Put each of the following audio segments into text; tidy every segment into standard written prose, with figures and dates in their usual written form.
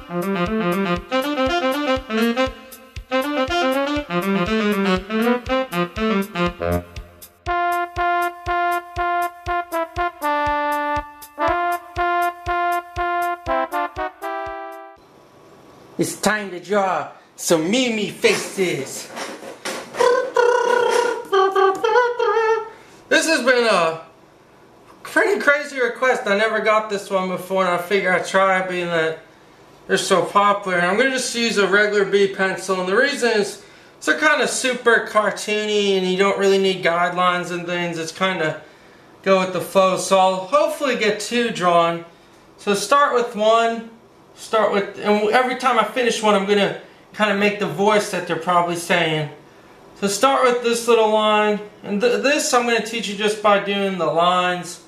It's time to draw some Mimi faces. This has been a pretty crazy request. I never got this one before, and I figure I'd try it being that they're so popular. And I'm going to just use a regular B pencil, and the reason is they're kind of super cartoony and you don't really need guidelines and things. It's kind of go with the flow. So I'll hopefully get two drawn. So start with one. And every time I finish one, I'm going to kind of make the voice that they're probably saying. So start with this little line, and this I'm going to teach you just by doing the lines.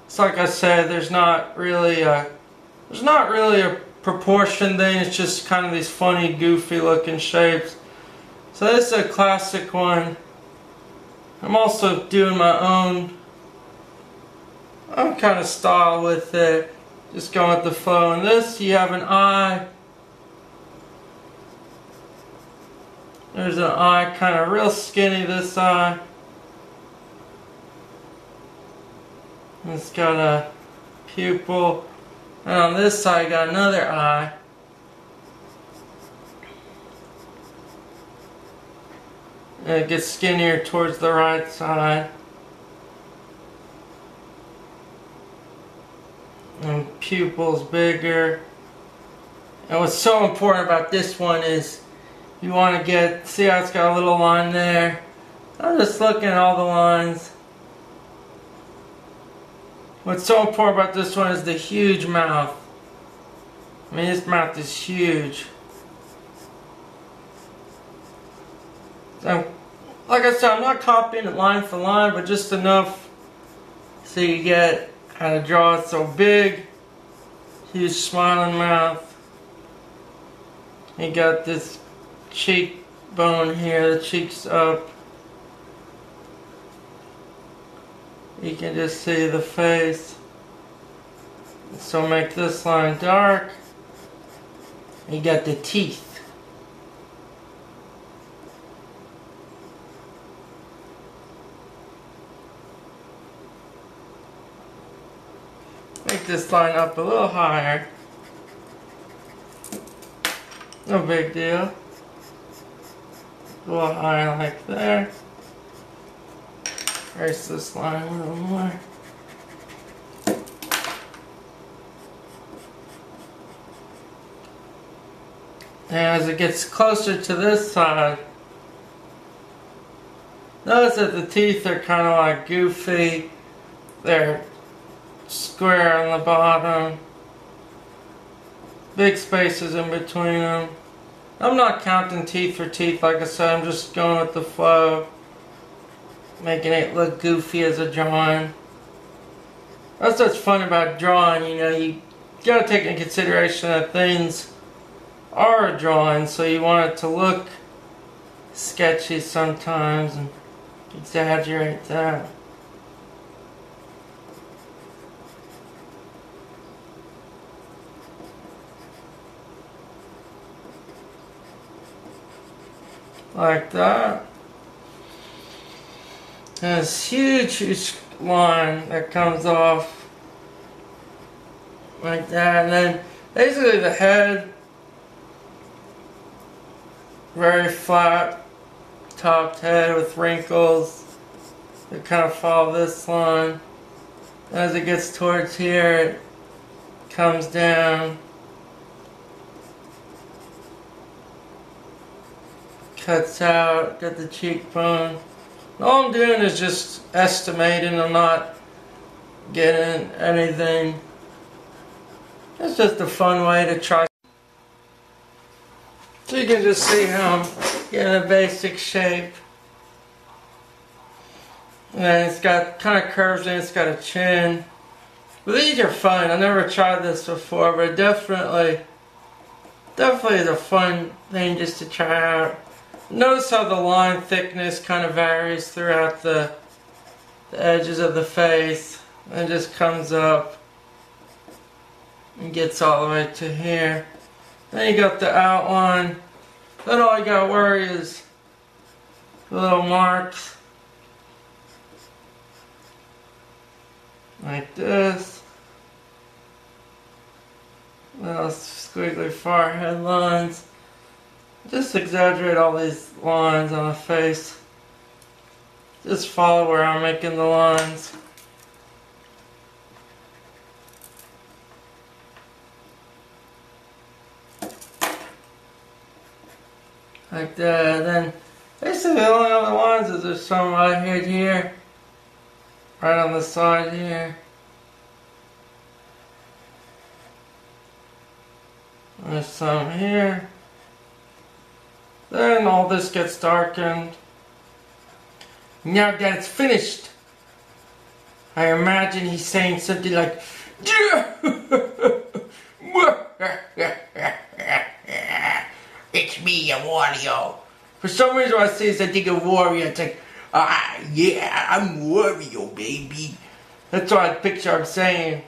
It's like I said, there's not really a proportion thing. It's just kind of these funny, goofy looking shapes. So this is a classic one. I'm also doing my own kind of style with it. Just going with the flow. And this, you have an eye. There's an eye, kind of real skinny, this eye. It's got a pupil. And on this side, you got another eye. And it gets skinnier towards the right side. And pupils bigger. And what's so important about this one is you want to get, see how it's got a little line there? I'm just looking at all the lines. What's so important about this one is the huge mouth. I mean, this mouth is huge. So, like I said, I'm not copying it line for line, but just enough so you get how to draw it so big. Huge smiling mouth. You got this cheekbone here, the cheek's up. You can just see the face. So make this line dark. You got the teeth. Make this line up a little higher. No big deal. A little higher like there. Erase this line a little more. And as it gets closer to this side, notice that the teeth are kind of like goofy. They're square on the bottom. Big spaces in between them. I'm not counting teeth for teeth, like I said, I'm just going with the flow. Making it look goofy as a drawing. That's what's fun about drawing, you know, you gotta take into consideration that things are a drawing, so you want it to look sketchy sometimes and exaggerate that. Like that. And this huge line that comes off like that, and then basically the head, very flat topped head with wrinkles that kind of follow this line. As it gets towards here, it comes down, cuts out, got the cheekbone. All I'm doing is just estimating, I'm not getting anything. It's just a fun way to try. So you can just see how I'm getting a basic shape. And then it's got kind of curves in it, it's got a chin. But these are fun. I never tried this before, but definitely is a fun thing just to try out. Notice how the line thickness kind of varies throughout the edges of the face. And just comes up and gets all the way to here. Then you got the outline. Then all you gotta worry is the little marks. Like this. Little squiggly forehead lines. Just exaggerate all these lines on the face. Just follow where I'm making the lines. Like that. Then basically the only other lines is there's some right here. Right on the side here. There's some here. Then all this gets darkened. Now that it's finished, I imagine he's saying something like, "It's me, a Wario." For some reason when I say this, I think of Wario. It's like, yeah, I'm Wario, baby. That's what I picture him saying.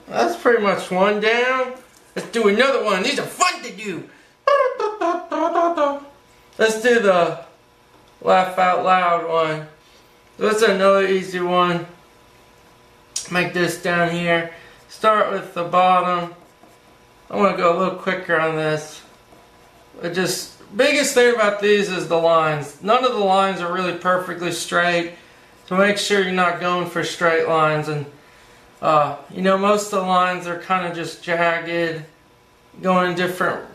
That's pretty much one down. Let's do another one. These are fun to do. Let's do the laugh out loud one. That's another easy one. Make this down here. Start with the bottom. I want to go a little quicker on this. Biggest thing about these is the lines. None of the lines are really perfectly straight. So make sure you're not going for straight lines. And you know, most of the lines are kind of just jagged, going in different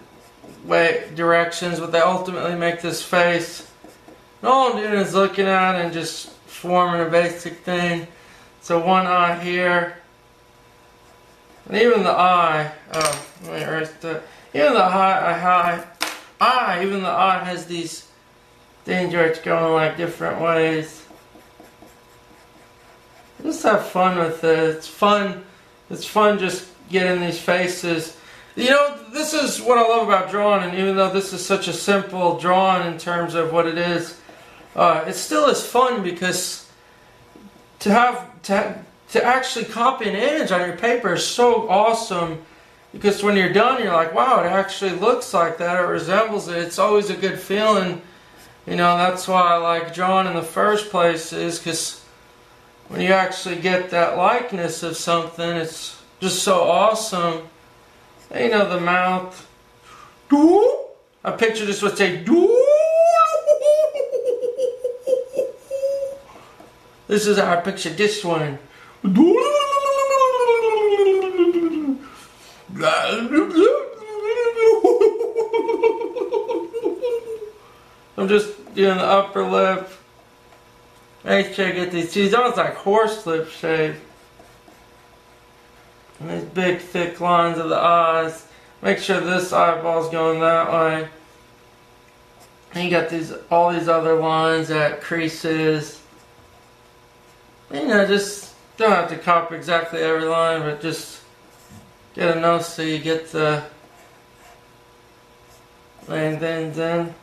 directions, but they ultimately make this face. And all I'm doing is looking at it and just forming a basic thing. So one eye here, and even the eye. Oh, let me erase that. Even the eye has these things where it's going like different ways. Just have fun with it. It's fun. It's fun just getting these faces. You know, this is what I love about drawing, and even though this is such a simple drawing in terms of what it is, it still is fun because to actually copy an image on your paper is so awesome. Because when you're done, you're like, wow, it actually looks like that. It resembles it. It's always a good feeling. You know, that's why I like drawing in the first place, is because when you actually get that likeness of something, it's just so awesome. And, you know, the mouth. I picture this would say, this is how I picture this one. I'm just doing the upper lip. Make sure I get these. These almost like horse lip shape. And these big thick lines of the eyes. Make sure this eyeball's going that way. And you got all these other lines at creases. You know, just don't have to copy exactly every line, but just get enough so you get the main things in.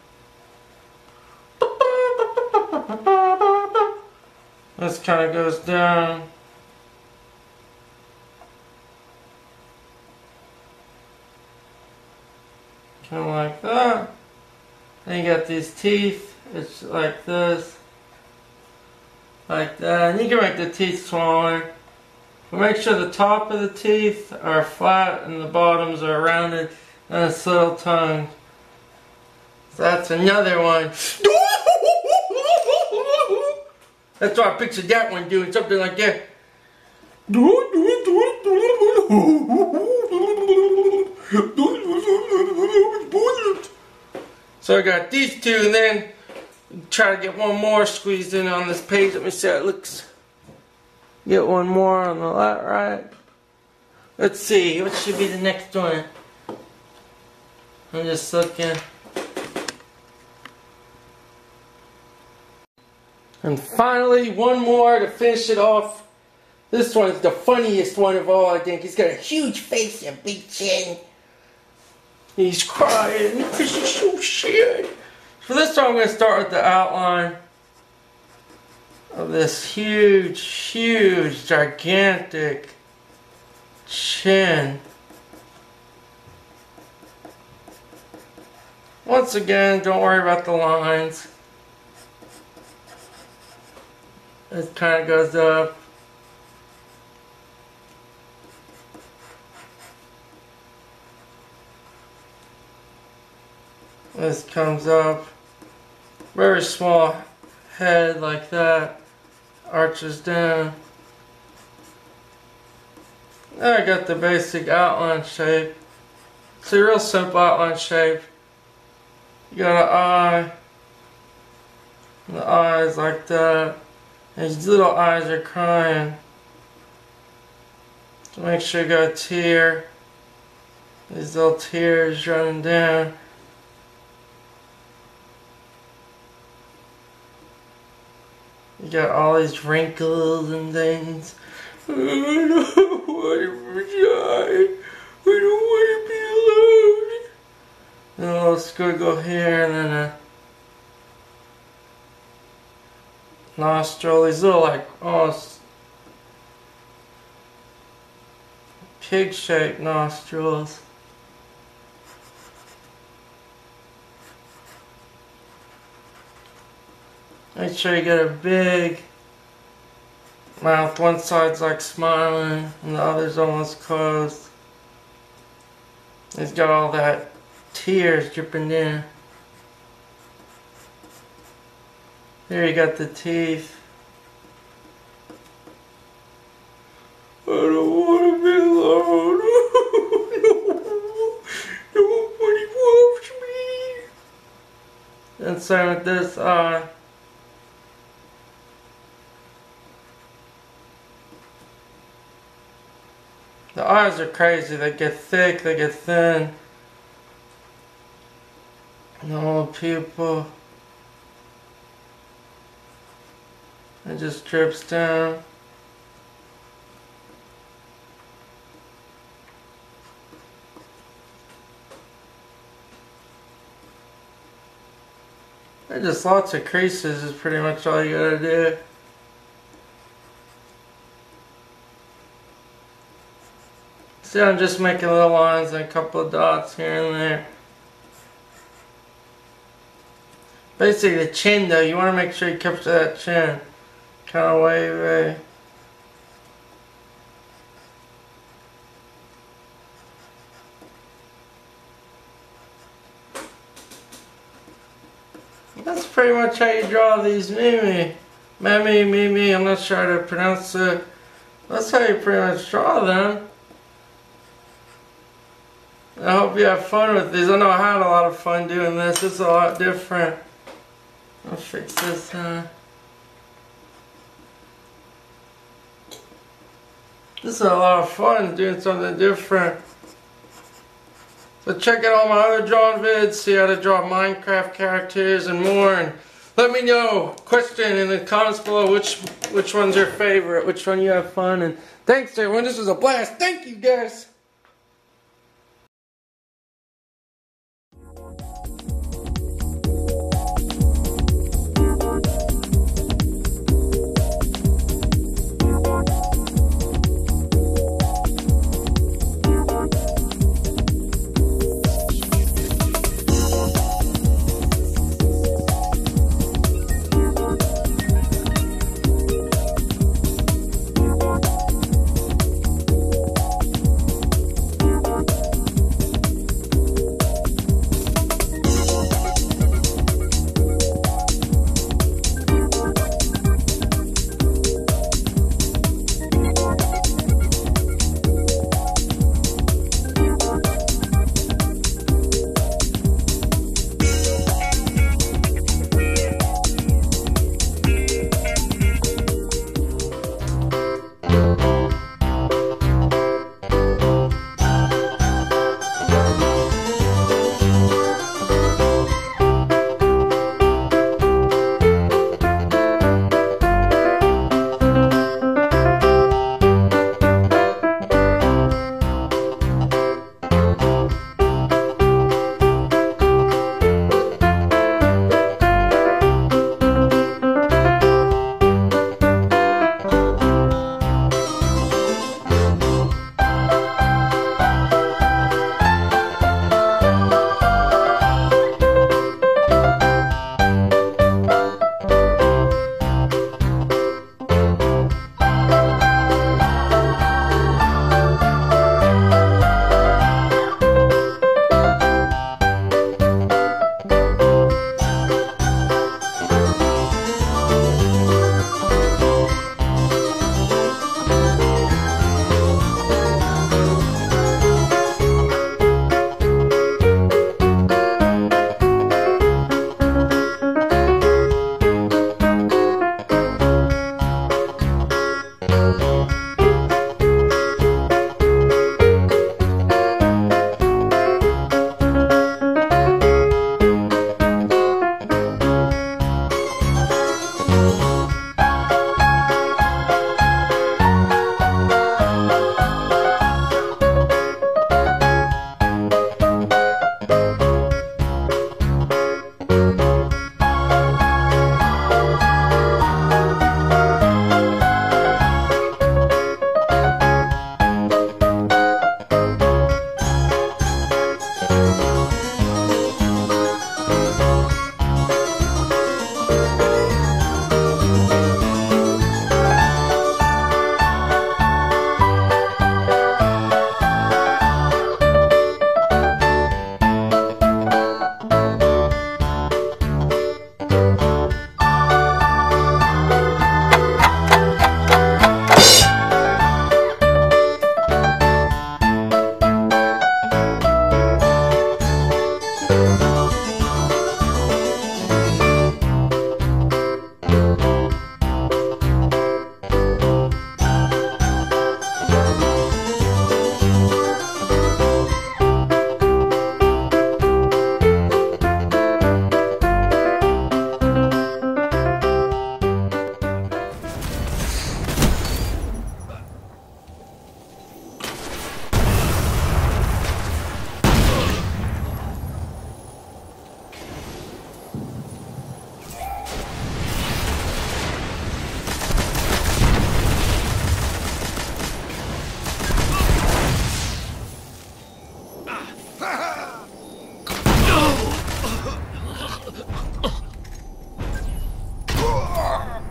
This kind of goes down. Kind of like that. Then you got these teeth. It's like this. Like that. And you can make the teeth smaller. But make sure the top of the teeth are flat and the bottoms are rounded. And it's little tongue. So that's another one. That's why I pictured that one doing something like that. So I got these two, and then try to get one more squeezed in on this page. Let me see how it looks. Get one more on the left, right. Let's see, what should be the next one? I'm just looking. And finally, one more to finish it off. This one's the funniest one of all, I think. He's got a huge face and a big chin. He's crying because he's so sad. For this one, I'm going to start with the outline of this huge, gigantic chin. Once again, don't worry about the lines. It kind of goes up. This comes up. Very small head like that. Arches down. Now I got the basic outline shape. It's a real simple outline shape. You got an eye. And the eyes like that. And these little eyes are crying. So make sure you got a tear. These little tears running down. You got all these wrinkles and things. I don't want to die. I don't want to be alone. And a little squiggle here, and then a nostril. These little, like, almost pig-shaped nostrils. Make sure you get a big mouth. One side's like smiling and the other's almost closed. He's got all that tears dripping down. Here you got the teeth. I don't want to be alone. Nobody loves me. And same with this eye. The eyes are crazy. They get thick, they get thin. Normal pupil. It just drips down. There's just lots of creases is pretty much all you gotta do. See, I'm just making little lines and a couple of dots here and there. Basically the chin though, you want to make sure you capture that chin. Kind of wavy. That's pretty much how you draw these Mimi, I'm not sure how to pronounce it. That's how you pretty much draw them. I hope you have fun with these. I know I had a lot of fun doing this. It's a lot different. I'll fix this, This is a lot of fun doing something different. So check out all my other drawing vids, see how to draw Minecraft characters and more. And let me know, question in the comments below which one's your favorite, which one you have fun. And thanks everyone, this was a blast. Thank you guys.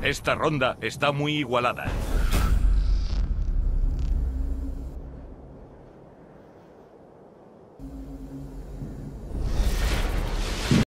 Esta ronda está muy igualada.